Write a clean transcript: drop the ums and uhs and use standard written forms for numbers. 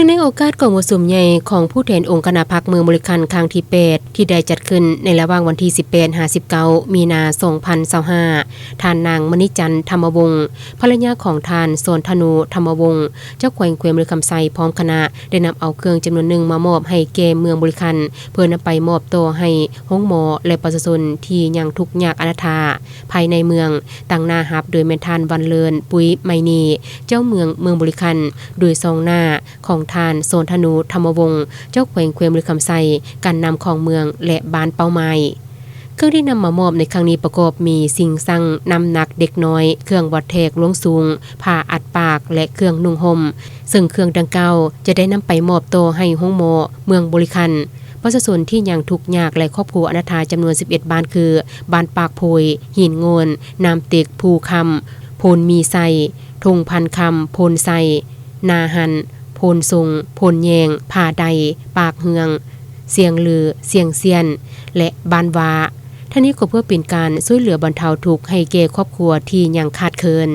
ในโอกาสกองประชุมใหญ่ของผู้แทนองค์คณะพรรคเมืองบริคันครั้งที่8ที่ได้จัดขึ้นในระหว่างวันที่18-19มีนา2025ท่านนางมณิจันทร์ธรรมวงศ์ภรรยาของท่านโสนธนูธรรมวงศ์เจ้าแขวงบริคำไซพร้อมคณะได้นำเอาเครื่องจำนวนหนึ่งมามอบให้แก่เมืองบริคันเพื่อนำไปมอบตัวให้ห้องหมอและประชาชนที่ยังทุกข์ยากอนาถาภายในเมืองตั้งหน้ารับโดยแม่ท่านวันเลินปุ้ยไมนีเจ้าเมืองบริคันโดยซองหน้าของท่านโสนธนูธรรมวงศ์เจ้าแขวงบริคำไซการนำของเมืองและบ้านเป้าหมายเครื่องที่นำมามอบในครั้งนี้ประกอบมีสิ่งสั่งนำหนักเด็กน้อยเครื่องวัดแทกลงสูงผ้าอัดปากและเครื่องนุ่งห่มซึ่งเครื่องดังกล่าวจะได้นำไปมอบตัวให้ห้องหมอเมืองบริคันประชาชนที่ยังทุกข์ยากและครอบครัวอนาถาจำนวน11บ้านคือบ้านปากโพยหินโงนน้ำเต็กภูคำโพนมีไซทงพันคำโพนไซนาหันโพนทรงโพนแยงผาใดปากเฮืองเสียงลือเสียงเซียนและบ้านวาท่านี้ก็เพื่อเป็นการช่วยเหลือบรรเทาทุกข์ให้แก่ครอบครัวที่ยังขาดเคิน